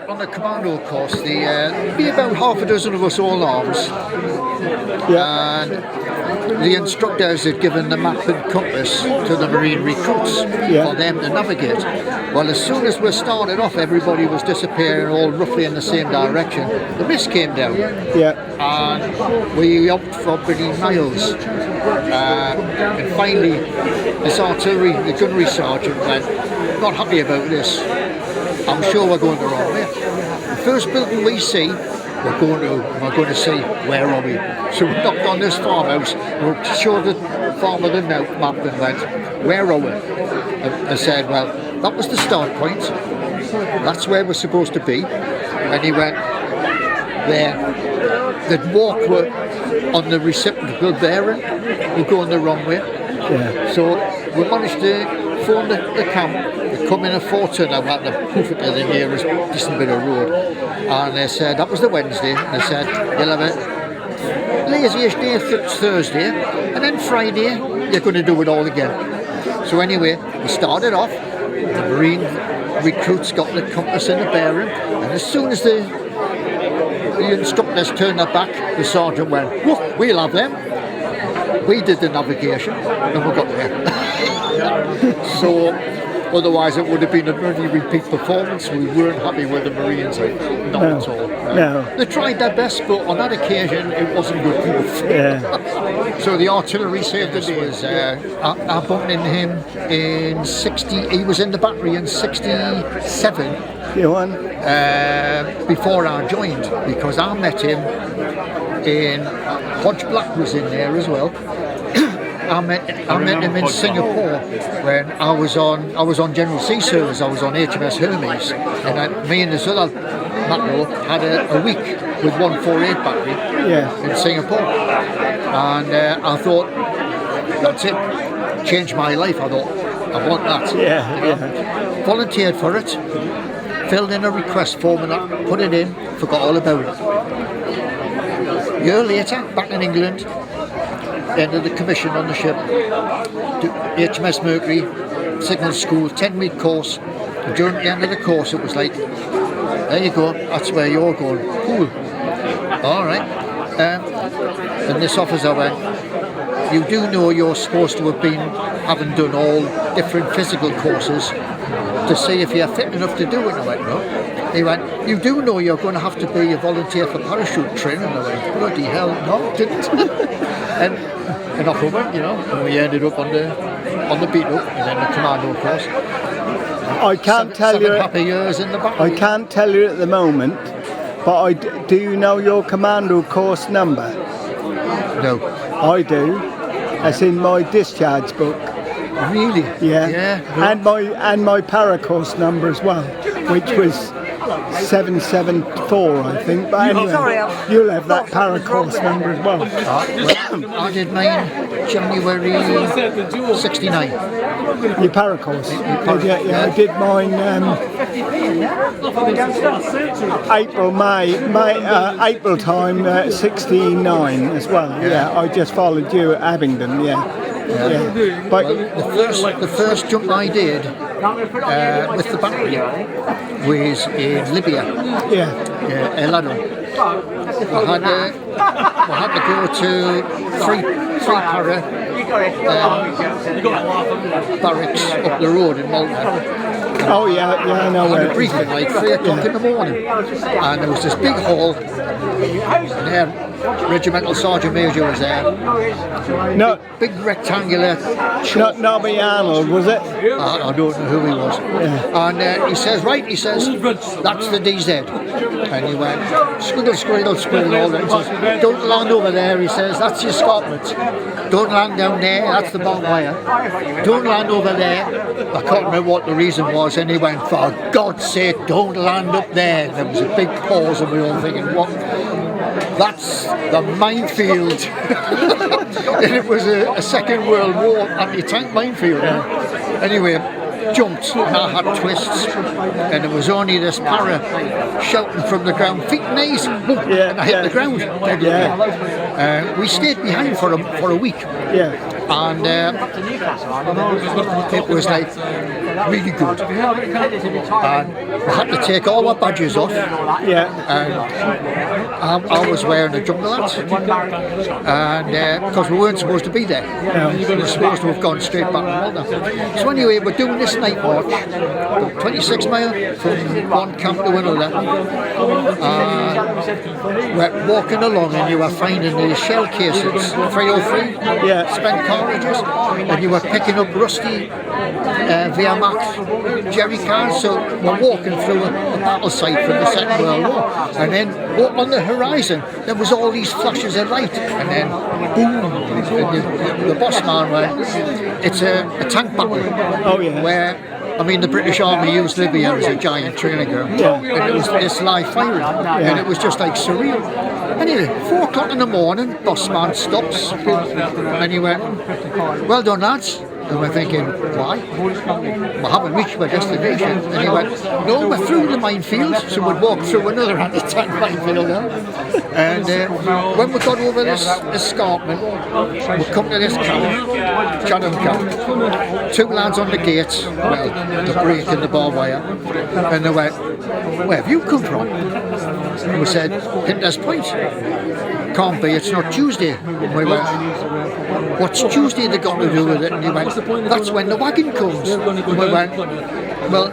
On the commando course, be about half a dozen of us all arms, and the instructors had given the map and compass to the Marine recruits for them to navigate. Well, as soon as we started off, everybody was disappearing all roughly in the same direction. The mist came down, and we opted for pretty miles. And finally, this artillery, the gunnery sergeant went, "Not happy about this. I'm sure we're going the wrong way. The first building we see, we're going to see where are we." So we knocked on this farmhouse. We showed the farmer the map and went, "Where are we?" And I said, "Well, that was the start point. That's where we're supposed to be." And he went, "There. The walk were on the reciprocal bearing. We're going the wrong way." So we managed to phone the camp. They come in a fortune. I had to hoof it to the nearest decent bit of road. And they said, that was the Wednesday. And they said, "You'll have a laziest day Thursday. And then Friday, you're going to do it all again." So anyway, we started off. The Marine recruits got the compass and the bearing. And as soon as the instructors turned their back, the sergeant went, "Whoop, we'll have them." We did the navigation and we got there. So otherwise it would have been a bloody repeat performance. We weren't happy with the Marines, not at all. No. They tried their best, but on that occasion it wasn't good enough. So the artillery saved the day. I bumped into him in 60. He was in the battery in 67. You won? Before I joined, because I met him in Hodge Black was in there as well. I met him in Singapore when I was on General Sea Service. I was on HMS Hermes, and me and this other Matlow had a week with 148 battery in Singapore, and I thought, that's it, changed my life. I thought, I want that. Volunteered for it, filled in a request form and that, put it in, forgot all about it. A year later, back in England, ended the commission on the ship, HMS Mercury, Signal School, 10-week course. And during the end of the course, it was like, there you go, that's where you're going. Cool. All right. And this officer went, "You do know you're supposed to have been having done all different physical courses to see if you're fit enough to do it." And I went, "No." He went, "You do know you're going to have to be a volunteer for parachute training." And I went, "Bloody hell, no, didn't." and off we went, and we ended up on the beat up and then the commando course. I can't tell you. Happy years in the battery. I can't tell you at the moment, but do you know your commando course number? No. I do. It's in my discharge book. Really? Yeah. And my para course number as well, which was 774, I think. But anyway, you'll have that para course number as well. I did mine January 69. Your para course? Yeah, I did mine April time 69 as well. Yeah, I just followed you at Abingdon. But the first jump I did with the battery was in Libya. El Adon. We had to go to three para barracks up the road in Malta. I know I had a briefing like 3 o'clock in the morning, and there was this big hall, and their regimental sergeant major was there. No, big rectangular. Not Nobby Arnold, was it? I don't know who he was. And he says, "That's the DZ." And he went, squiggle, all that. He says, "Don't land over there," he says, "that's your escarpment. Don't land down there, that's the barbed wire. Don't land over there." I can't remember what the reason was, and he went, "For God's sake, don't land up there." There was a big pause, and we were all thinking, what? That's the minefield. And it was a Second World War anti-tank minefield. Anyway, jumped and I had twists, and it was only this para shouting from the ground, "Feet and knees," and I hit the ground. We stayed behind for a week. And it was like really good. And we had to take all our badges off. Yeah. And I was wearing a jungle hat, and because we weren't supposed to be there, we were supposed to have gone straight back to Malta. So anyway, we're doing this night march, 26 mile from one camp to another. We're walking along, and you were finding these shell cases, 303, spent cartridges, and you were picking up rusty Wehrmacht jerry cans. So we're walking through a battle site from the Second World War, and then on the horizon there was all these flashes of light, and then boom, and the boss man went, it's a tank battle. Oh yeah. Where I mean, the British Army used Libya as a giant training ground, and it was this live firing, and it was just like surreal. Anyway, 4 o'clock in the morning, boss man stops, and he went, "Well done, lads." And we're thinking, why? We haven't reached my destination. And he went, no, we're through the minefield. So we'd walk through another anti-tank minefield now. And when we got over this escarpment, we come to this camp, Chatham camp. 2 lads on the gate, well, the break in the barbed wire. And they went, where have you come from? And we said, Hinder's Point. Can't be, it's not Tuesday. And we went, what's Tuesday they got to do with it? And he went, that's when the wagon comes. And we went, well,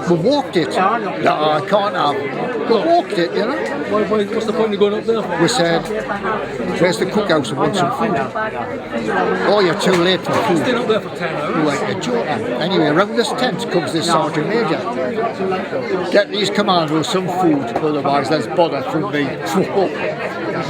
we walked it. No, I can't have. We walked it, you know. What's the point of going up there for? We said, where's the cookhouse and want some food? Oh, you're too late for food. Staying up there for 10 hours. We went, you're joking. Anyway, around this tent comes this sergeant major. Get these commandos some food, otherwise there's bother from me.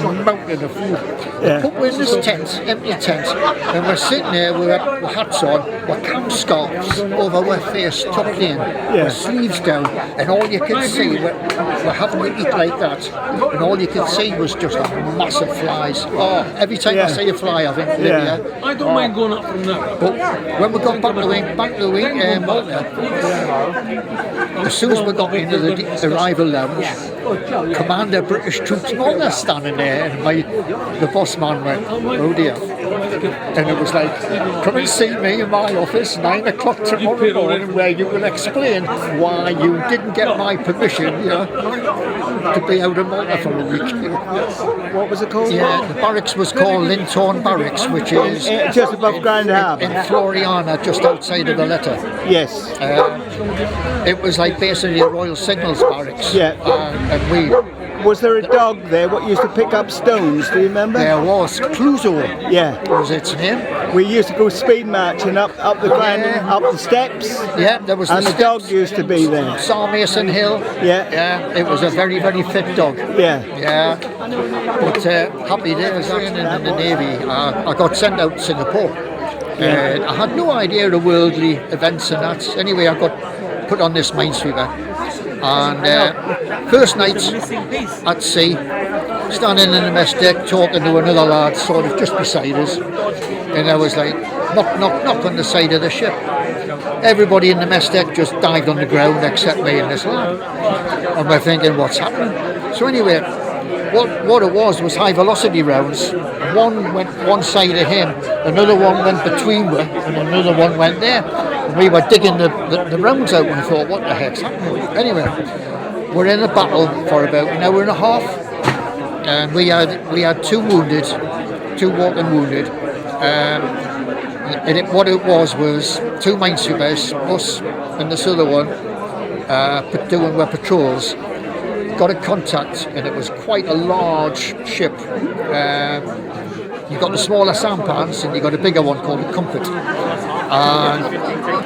Mountain of food. Put we in this tent, empty tent, and we're sitting there with our hats on, with camp scarves over our face tucked in, with sleeves down, and all you could see, we're having to eat like that, and all you could see was just a massive flies. Oh, every time I see a fly, I think, Lydia. I don't mind going up from there. But when we got back to the wing, Malta, as soon as we got into the arrival lounge, Commander British Troops Malta standing there, and the boss man went, oh dear. And it was like, come and see me in my office 9 o'clock tomorrow morning, where you will explain why you didn't get my permission, you know, to be out of Malta for a week. What was it called? Yeah, the barracks was called Lintorn Barracks, which is just above Grand Harbour. In Floriana, just outside of the letter. Yes. It was like basically a Royal Signals barracks. Yeah. And we... Was there a dog there what used to pick up stones, do you remember? There was. Clouseau was its name. We used to go speed marching up the grand, up the steps. Yeah, there was and the dog used to be there. Mason Hill. Yeah. It was a very, very fit dog. Yeah. But happy days in the Navy. I got sent out to Singapore. I had no idea of worldly events and that. Anyway, I got put on this minesweeper. And first night at sea, standing in the mess deck talking to another lad sort of just beside us, and I was like, knock on the side of the ship. Everybody in the mess deck just dived on the ground except me and this lad, and we're thinking, what's happening? So anyway, what it was high velocity rounds. One went one side of him, another one went between us, and another one went there. We were digging the rounds out and thought, what the heck's happening? Anyway, we're in a battle for about an hour and a half, and we had 2 wounded, 2 walking wounded. What it was 2 minesweepers, us and this other one, doing their patrols. Got a contact, and it was quite a large ship. You got the smaller sampans, and you got a bigger one called the Comfort. And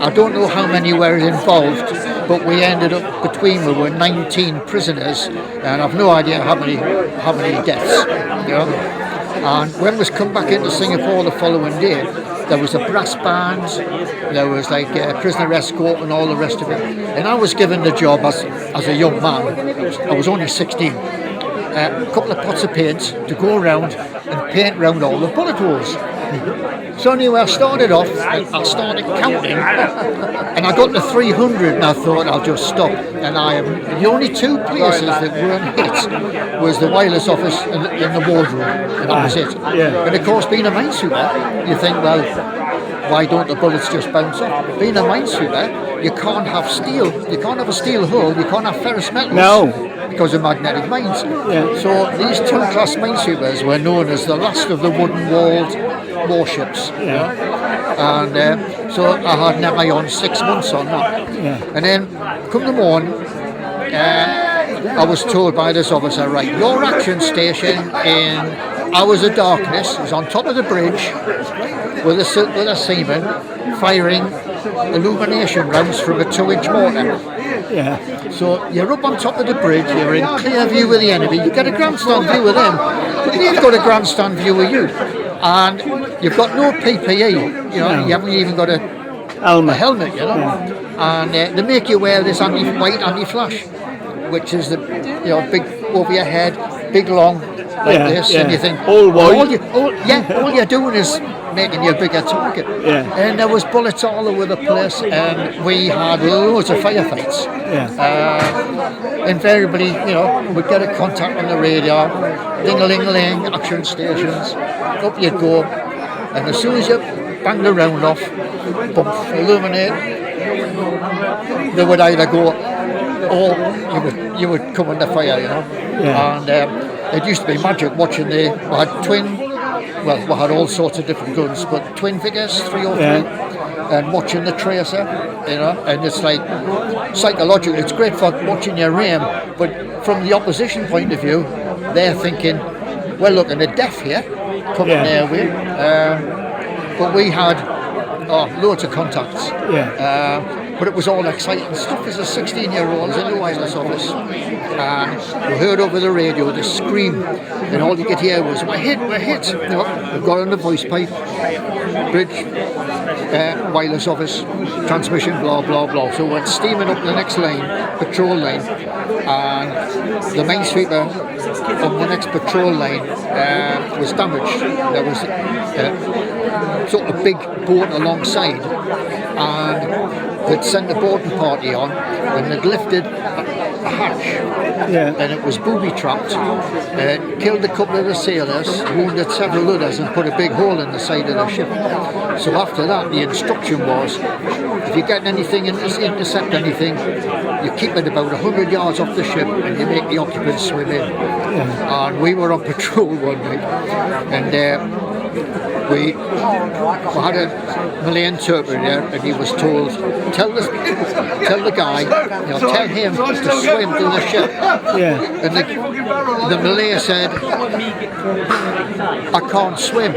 I don't know how many were involved, but we ended up between we were 19 prisoners, and I've no idea how many deaths. You know? And when we come back into Singapore the following day, there was a brass band, there was like a prisoner escort and all the rest of it. And I was given the job as a young man. I was only 16. A couple of pots of paint to go around and paint round all the bullet holes. So anyway, I started off, I started counting, and I got to 300, and I thought I'll just stop. And the only 2 places that weren't hit was the wireless office and the wardroom, and that was it. And of course, being a minesweeper, you think, well, why don't the bullets just bounce off? Being a minesweeper, you can't have steel. You can't have a steel hull. You can't have ferrous metals. No. Because of magnetic mines. Yeah. So these two-class minesweepers were known as the last of the wooden-walled warships. Yeah. And so I had nigh on 6 months on that. Yeah. And then, come the morning, I was told by this officer, right, your action station in hours of darkness is on top of the bridge with a seaman firing illumination rounds from a 2-inch mortar. Yeah. So you're up on top of the bridge, you're in clear view of the enemy, you get a grandstand view of them, but they've got a grandstand view of you. And you've got no PPE, you know, you haven't even got a helmet, you know. And they make you wear this white anti-flash, which is the, you know, big over your head, big long, like this, and you think, all white. All you're doing is making you a bigger target. Yeah. And there was bullets all over the place, and we had loads of firefights. Yeah. Invariably, you know, we'd get a contact on the radio, ding-a-ling-a-ling, action stations, up you'd go, and as soon as you banged the round off, bump, illuminate, they would either go, or you would come under fire, you know. Yeah. And it used to be magic watching we had all sorts of different guns, but twin figures, 3 or 3, and watching the tracer, you know, and it's like psychological. It's great for watching your aim, but from the opposition point of view, they're thinking, we're looking at death here, coming their way. But we had loads of contacts. But it was all exciting stuff as a 16-year-old in the wireless office. We heard over the radio this scream, and all you could hear was, we're hit. You know, we got on the voice pipe, bridge, wireless office, transmission, blah, blah, blah. So we went steaming up the next lane, patrol lane, and the minesweeper on the next patrol lane was damaged. There was sort of big boat alongside, and they'd sent the boarding party on, and they'd lifted a hatch, and it was booby-trapped, killed a couple of the sailors, wounded several others, and put a big hole in the side of the ship. So after that, the instruction was, if you get anything, intercept anything, you keep it about 100 yards off the ship, and you make the occupants swim in. And we were on patrol one night, and we had a Malay interpreter, and he was told, tell the guy, you know, tell him to swim to the ship. And the Malay said, I can't swim.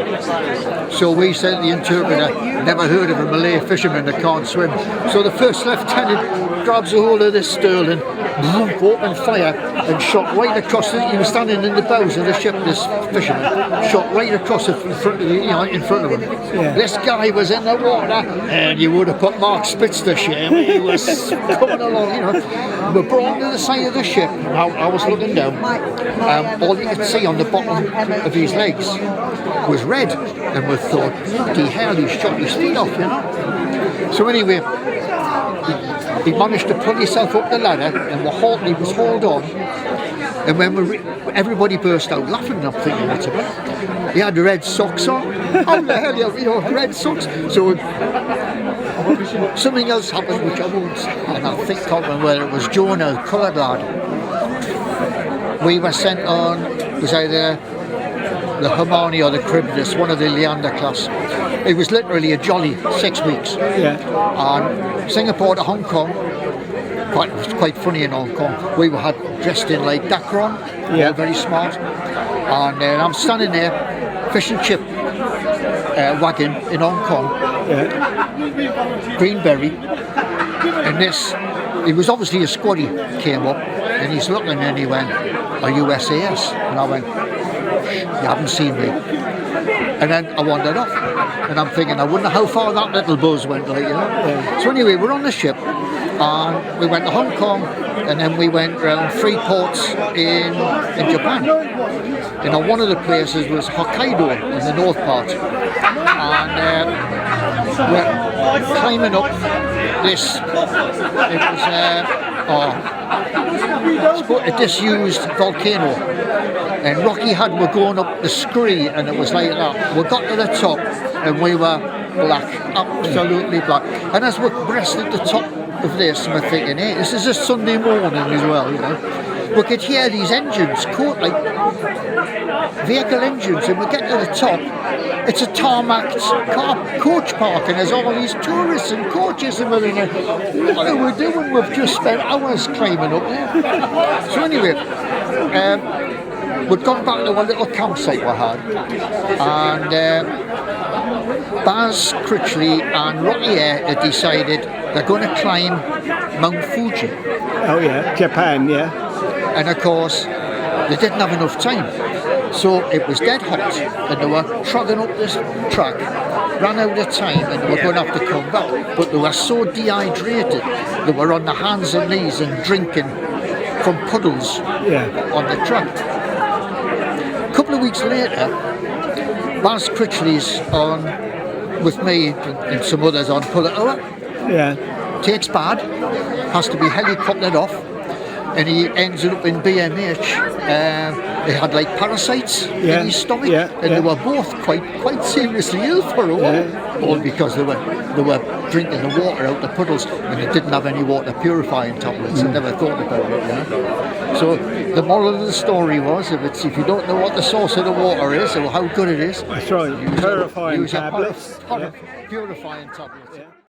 So we said, the interpreter, never heard of a Malay fisherman that can't swim. So the first lieutenant grabs a hold of this sterling, opened fire, and shot right across he was standing in the bows of the ship, this fisherman, shot right across in front of in front of him. This guy was in the water, and you would have put Mark Spitz to shame. He was coming along, you know. We brought him to the side of the ship, and I was looking down. All you could see on the bottom of his legs was red, and we thought, bloody hell, he shot his feet off, you know. So anyway, he managed to pull himself up the ladder, and he was hauled on. And when everybody burst out laughing, I'm thinking, what's about? He had red socks on. How the hell, you know, red socks? So something else happened, which I won't. And I think, can't remember whether it was Jonah, coloured lad. We were sent on, it was either the Hermione or the Charybdis, one of the Leander class. It was literally a jolly 6 weeks. And Singapore to Hong Kong, it was quite funny in Hong Kong. We had dressed in like Dacron, all very smart. And I'm standing there, fish and chip wagon in Hong Kong, Greenberry, and he was obviously a squaddy, came up, and he's looking and he went, are you SAS? And I went, you haven't seen me. And then I wandered off, and I'm thinking, I wonder how far that little buzz went, like, you know. So anyway, we're on the ship, and we went to Hong Kong, and then we went around 3 ports in Japan. You know, one of the places was Hokkaido in the north part, and we're climbing up this. It was a disused volcano, and Rocky Head were going up the scree, and it was like that. We got to the top, and we were black, absolutely black. And as we breasted the top of this and we're thinking, hey, this is a Sunday morning as well, you know. We could hear these engines, like vehicle engines, and we get to the top. It's a tarmacked coach park, and there's all these tourists and coaches, and we're thinking, what are we doing? We've just spent hours climbing up there. So anyway, we'd gone back to a little campsite we had, and Baz Critchley and Rocky Air had decided they're going to climb Mount Fuji. Oh yeah, Japan, yeah. And of course, they didn't have enough time. So it was dead hot, and they were trotting up this track, ran out of time, and they were going to have to come back. But they were so dehydrated, they were on their hands and knees and drinking from puddles on the track. A couple of weeks later, Baz Critchley's on with me and some others on Pull It Over. Yeah. Takes bad, has to be helicoptered off, and he ends up in BMH. They had like parasites in his stomach, and they were both quite seriously ill for a while, all because they were drinking the water out the puddles, and they didn't have any water purifying tablets. They never thought about it, you know. So the moral of the story was, if you don't know what the source of the water is or how good it is, that's right. Purifying tablets. Purifying tablets.